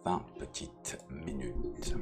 20 petites minutes.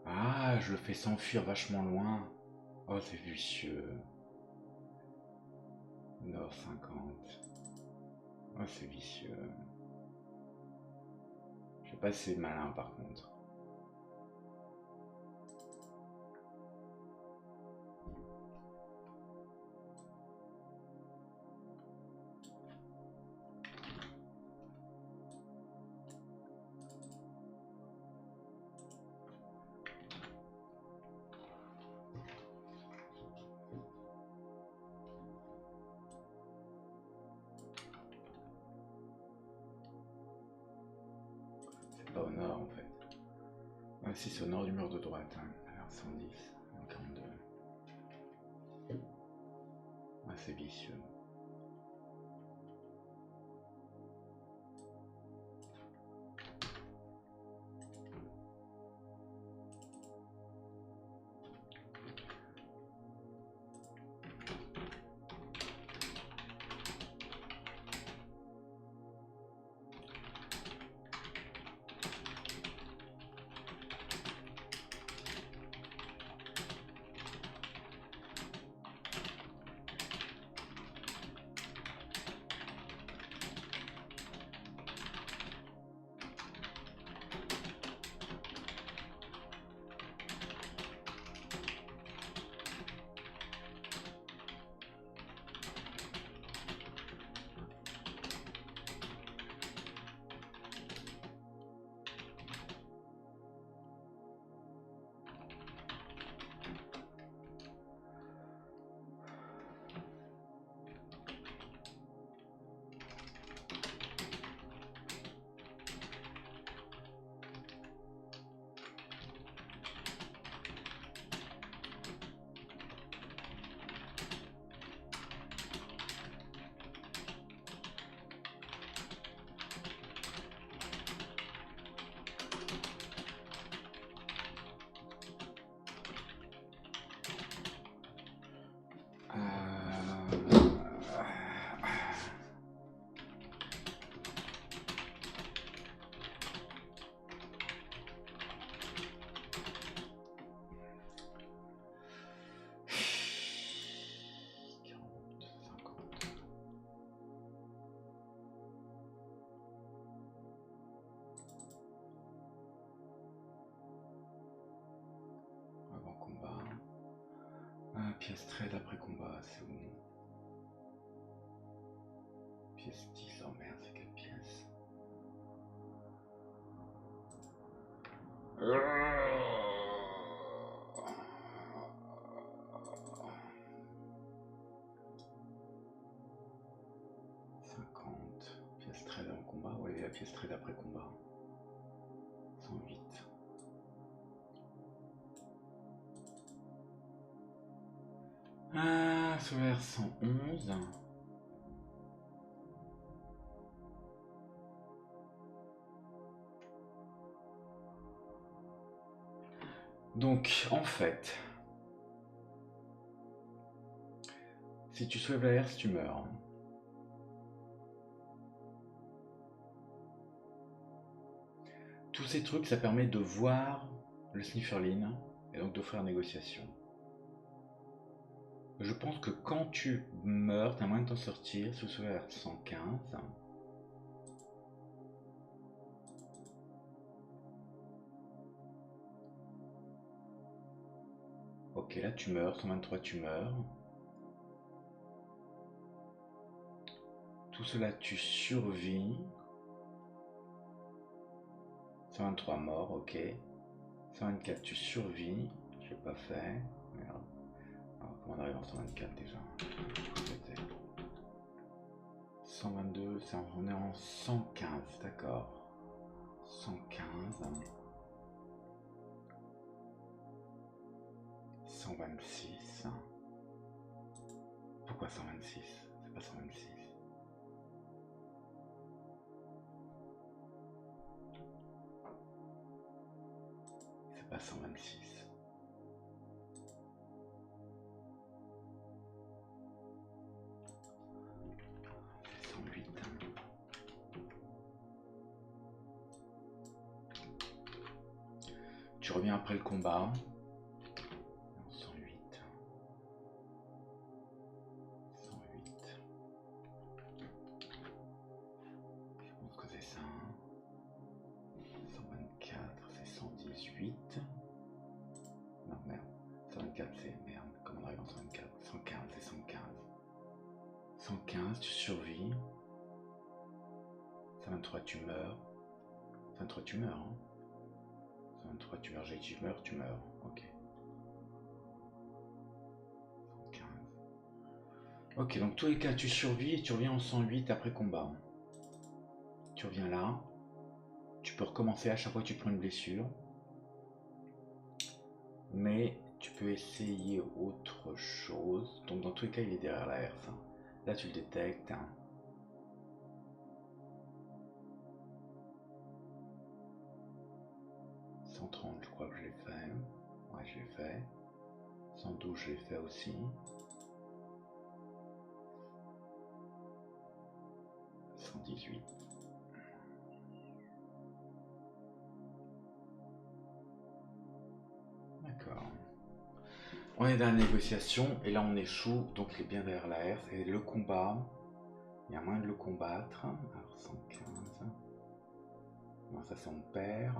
Ah, je le fais s'enfuir vachement loin. Oh, c'est vicieux. Nord 50. Oh, c'est vicieux. Je sais pas si c'est malin par contre. Pas au nord en fait. Ah si, c'est au nord du mur de droite. Hein. Alors 110, 42. Ah, c'est vicieux. Pièce trade après combat, c'est où? Pièce 10, oh merde, c'est quelle pièce? Pièce trade en combat, ouais, la pièce trade après combat. 108. Ah, solaire 111. Donc, en fait, si tu soulèves la herse, tu meurs. Tous ces trucs, ça permet de voir le snifferline et donc d'offrir négociation. Je pense que quand tu meurs, t'as moyen de t'en sortir sous le la 115. Ok, là tu meurs, 123 tu meurs. Tout cela tu survis. 123 mort, ok. 124 tu survis. Je l'ai pas fait. Merde. Alors, comment on arrive en 124 déjà? 122, on est en 115, d'accord. 115. 126. Pourquoi 126? C'est pas 126. C'est pas 126. C'est 108. Tu reviens après le combat. 108. 108. Je pense que c'est ça. 124, c'est 118. Non, merde. 124, c'est merde. Comment on arrive en 124? 115, c'est 115. 115, tu survis. 123, tu meurs. 123, tu meurs. Hein. 123, tu meurs. J'ai dit, tu meurs. Ok. 115. Ok, donc tous les cas, tu survis et tu reviens en 108 après combat. Tu reviens là. Tu peux recommencer à chaque fois que tu prends une blessure. Mais tu peux essayer autre chose. Donc dans tous les cas, il est derrière la herse. Là, tu le détectes. 130, je crois que je l'ai fait. Ouais, je l'ai fait. 112, je l'ai fait aussi. 118. D'accord. On est dans la négociation et là on échoue, donc il est bien derrière la herse. Et le combat, il y a moyen de le combattre. Alors 115. Non, ça c'est on perd.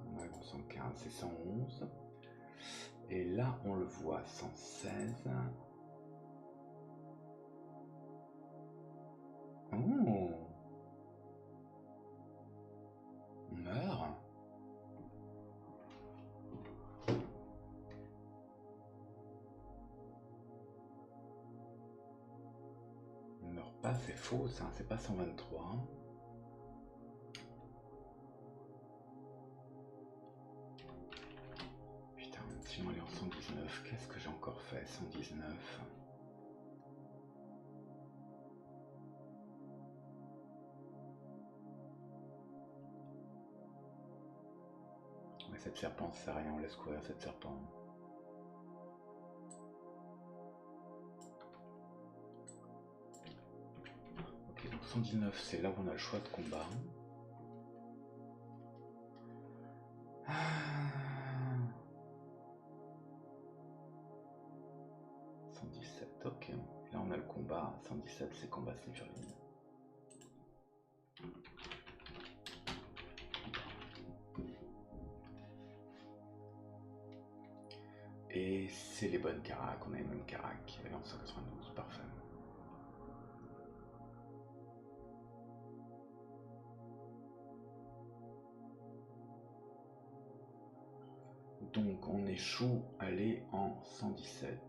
On arrive en 115, c'est 111. Et là on le voit, 116. Oh, on meurt. On meurt pas, c'est faux ça, c'est pas 123. Putain, sinon elle est en 119, qu'est-ce que j'ai encore fait? 119. Mais cette serpente, ça sert à rien, on laisse courir cette serpente. Ok, donc 119, c'est là où on a le choix de combat. 117, ok. Là on a le combat. 117, c'est combat snifferline. Et c'est les bonnes caracs, on a les mêmes caracs. Elle est en 192, parfait. Donc on échoue à aller en 117.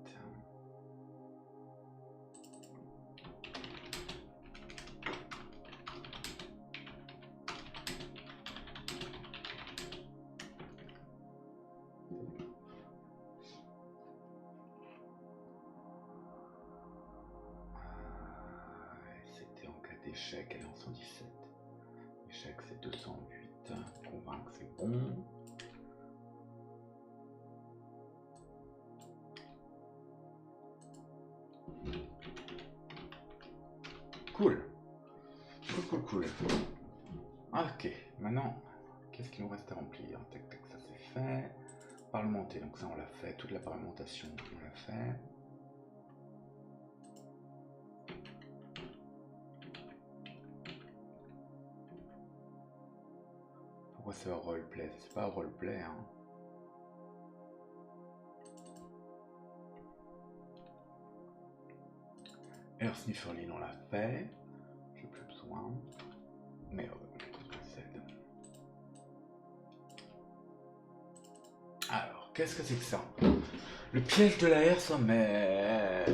C'était en cas d'échec, elle est en 117. Échec c'est 208. Convaincre c'est bon. Cool. Cool. Ok, maintenant, qu'est-ce qu'il nous reste à remplir? Tac, tac, ça c'est fait. Parlementer, donc ça on l'a fait. Toute la parlementation, on l'a fait. Pourquoi c'est un roleplay? C'est pas un roleplay, hein. Air Snifferlin, on l'a fait. J'ai plus besoin. Mais possède. Alors, qu'est-ce que c'est que ça? Le piège de la air sommaire.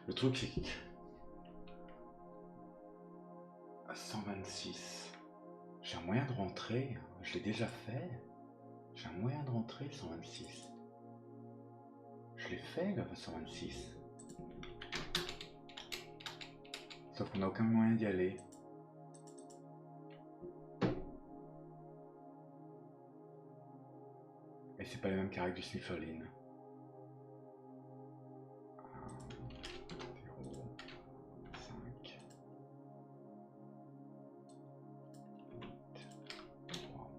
Le truc c'est que à 126, j'ai un moyen de rentrer, je l'ai déjà fait. J'ai un moyen de rentrer le 126. Je l'ai fait le 126. Sauf qu'on n'a aucun moyen d'y aller. Et c'est pas les mêmes caractères du Snifferlin. 3.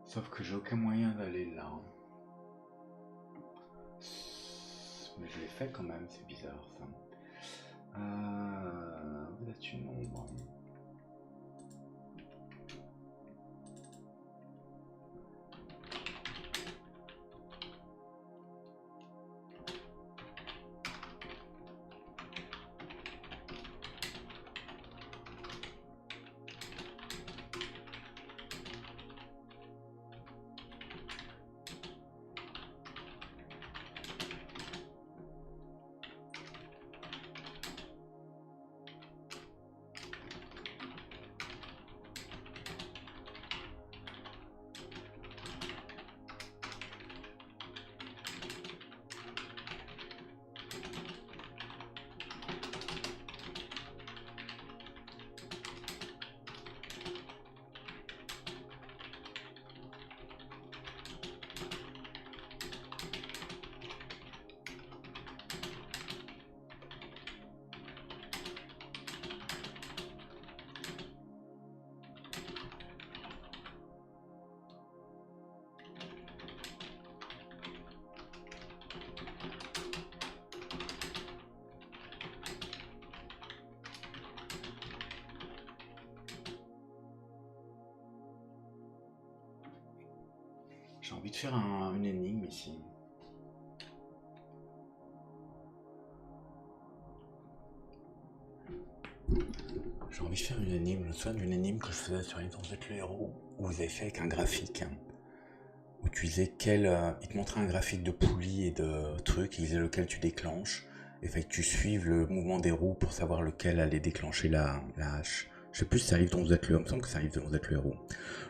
Sauf que j'ai aucun moyen d'aller là. Mais je l'ai fait quand même, c'est bizarre ça. Vous êtes une ombre. J'ai envie de faire une énigme ici. J'ai envie de faire une énigme. Je me souviens d'une énigme que je faisais sur Internet Vous êtes le héros, où vous avez fait avec un graphique. Où tu disais il te montrait un graphique de poulies et de trucs, il disait lequel tu déclenches. et fait que tu suives le mouvement des roues pour savoir lequel allait déclencher la hache. Je sais plus si ça arrive dont vous êtes le héros, il me semble que ça arrive dont vous êtes le héros.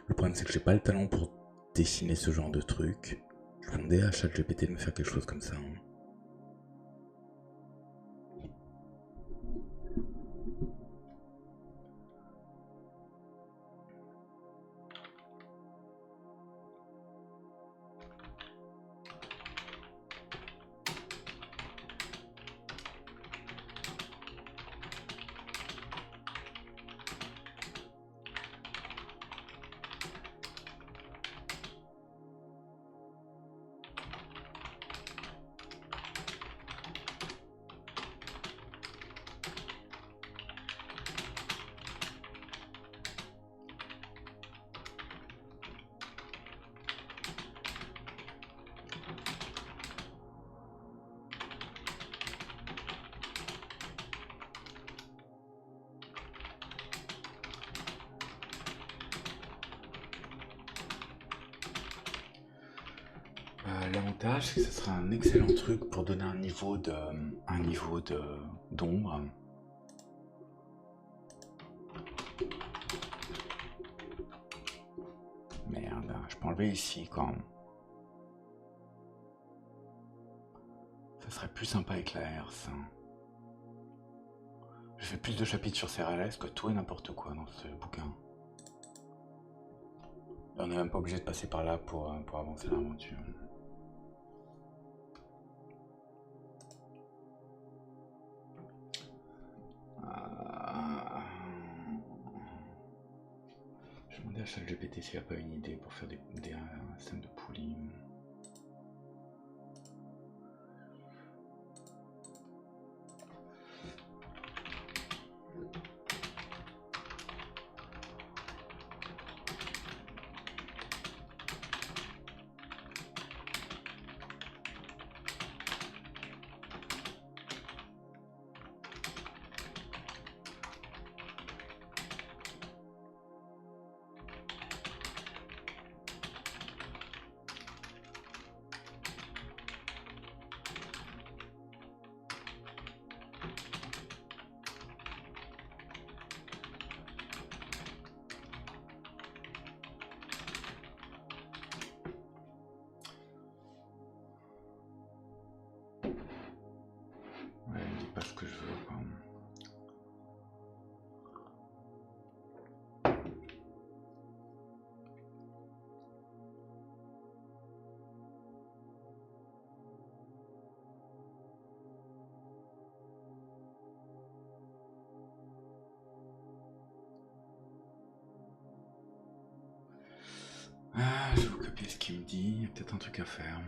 Le problème c'est que j'ai pas le talent pour dessiner ce genre de truc. Je vais demander à ChatGPT de me faire quelque chose comme ça. L'avantage, c'est que ce sera un excellent truc pour donner un niveau d'ombre. Merde, je peux enlever ici quand. Ça serait plus sympa avec la herse. Je fais plus de chapitres sur CRLS que tout et n'importe quoi dans ce bouquin. On n'est même pas obligé de passer par là pour avancer l'aventure. Je vais demander à ChatGPT s'il n'y a pas une idée pour faire des scènes de poulie. Ouais, elle me dit pas ce que je veux, quoi. Ah, je vais vous copier ce qu'il me dit, il y a peut-être un truc à faire.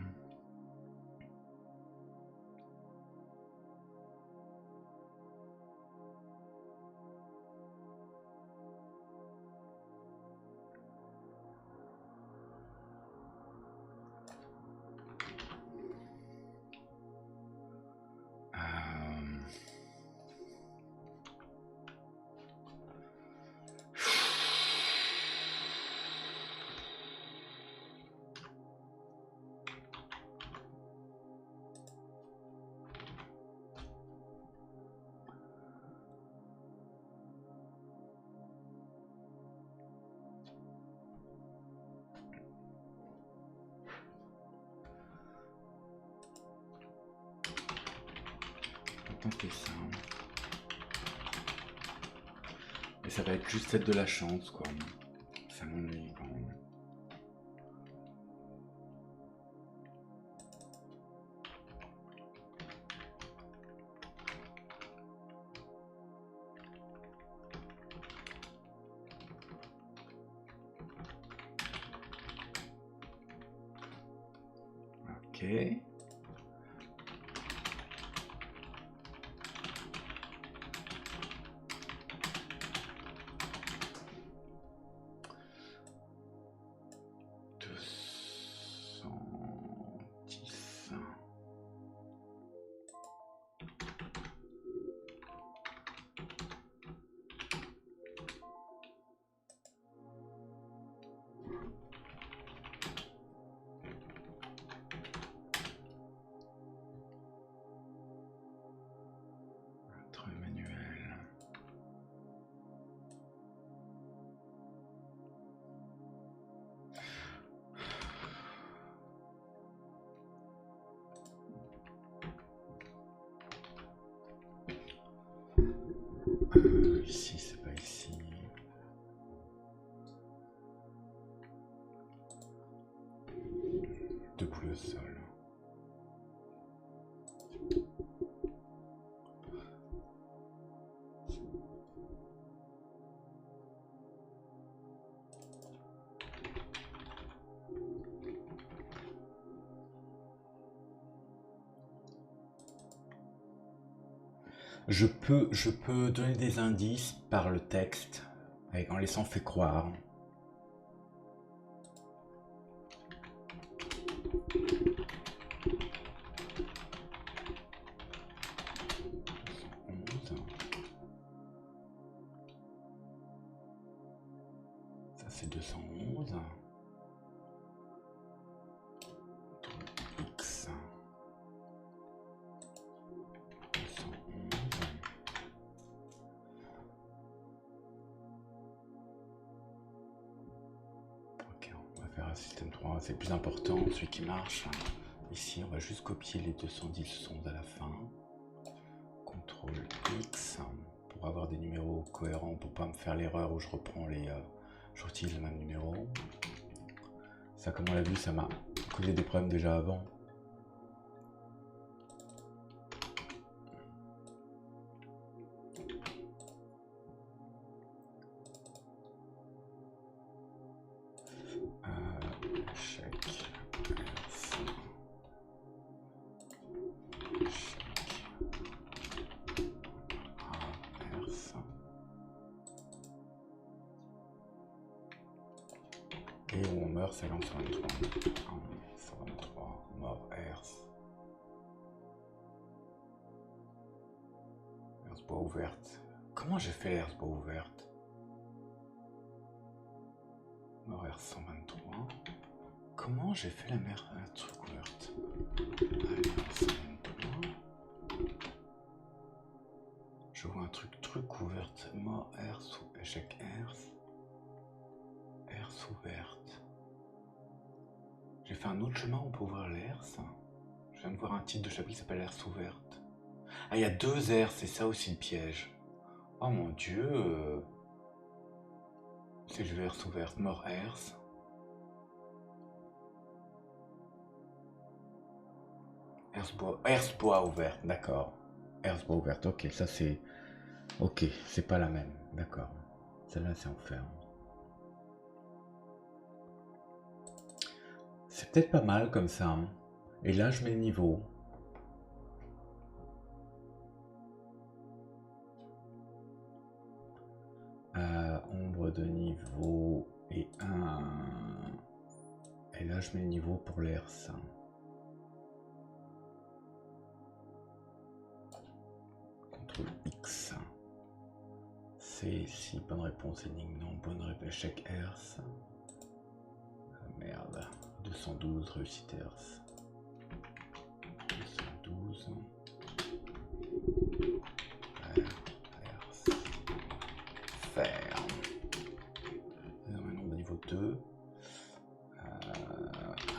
Tenter ça. Et ça va être juste celle de la chance, quoi. Ça m'ennuie quand même. Ok. Ici, c'est pas ici. Debout le sol. Je peux donner des indices par le texte, en laissant fait croire. Ça c'est 211. X. 211. Ok, on va faire un système 3, c'est plus important, celui qui marche. Ici, on va juste copier les 210 sons à la fin. CTRL X pour avoir des numéros cohérents, pour pas me faire l'erreur où je reprends les... je utilise le même numéro. Ça, comme on l'a vu, ça m'a causé des problèmes déjà avant. Et où on meurt, c'est là en 123. 123, mort, herse. Herse bois ouverte. Comment j'ai fait l'herse bois ouverte? Mort, herse 123. Comment j'ai fait la truc ouverte? Allez, 123. Je vois un truc ouverte. Mort, herse ou échec, herse. Herse ouverte. J'ai fait un autre chemin où on peut ouvrir l'herse. Je viens de voir un titre de chapitre qui s'appelle herse ouverte. Ah, il y a 2 herses, c'est ça aussi le piège. Oh mon dieu. C'est le herse ouverte, mort herse. Herse bois ouverte, d'accord. Herse bois ouverte, ok, ça c'est... Ok, c'est pas la même, d'accord. Celle-là c'est enfer. C'est peut-être pas mal comme ça. Hein. Et là je mets le niveau. Ombre de niveau et 1. Et là je mets le niveau pour l'herse. CTRL X. C'est si, bonne réponse, énigme, non, bonne réponse, échec herse. Merde, 212, réussite herse. 212. Herse. Faire. Maintenant, au niveau 2.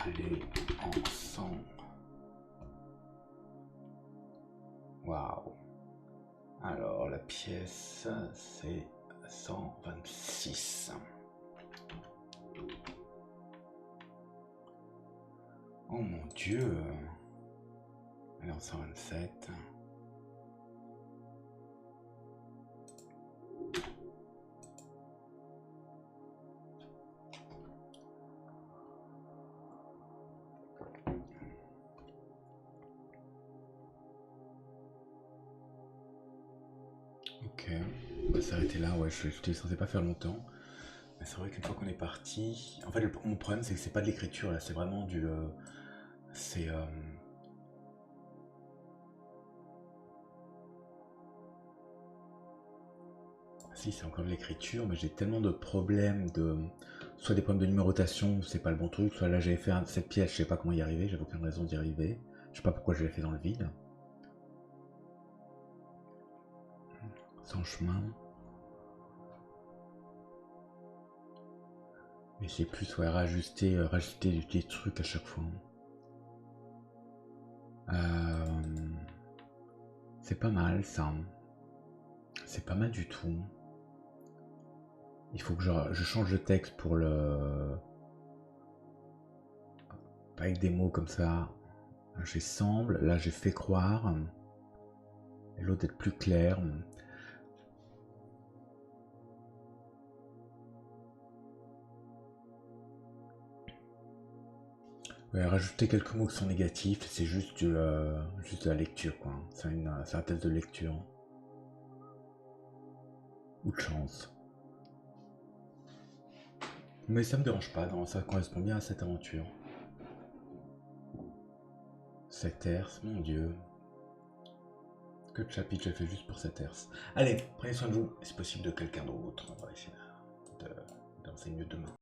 Aller en 100. Waouh. Alors, la pièce, c'est 126. Oh mon dieu. Alors, 127. Ok, on va s'arrêter là, ouais, je n'étais censé pas faire longtemps. Mais c'est vrai qu'une fois qu'on est parti... En fait, mon problème, c'est que c'est pas de l'écriture, là, c'est vraiment du... c'est... Si, c'est encore de l'écriture, mais j'ai tellement de problèmes de... Soit des problèmes de numérotation, c'est pas le bon truc, soit là j'avais fait cette pièce, je sais pas comment y arriver, j'avais aucune raison d'y arriver. Je sais pas pourquoi je l'ai fait dans le vide. Sans chemin. Mais c'est plus, ouais, rajouter des trucs à chaque fois. C'est pas mal ça. C'est pas mal du tout. Il faut que je change de texte pour le... Pas avec des mots comme ça. J'ai semble, là j'ai fait croire. Et l'autre être plus clair. Ouais, rajouter quelques mots qui sont négatifs, c'est juste juste de la lecture, quoi. C'est un test de lecture. Ou de chance. Mais ça me dérange pas, ça correspond bien à cette aventure. 7 hertz, mon dieu. Que de chapitres j'ai fait juste pour 7 hertz. Allez, prenez soin de vous, et si possible de quelqu'un d'autre. On va essayer d'avancer mieux demain.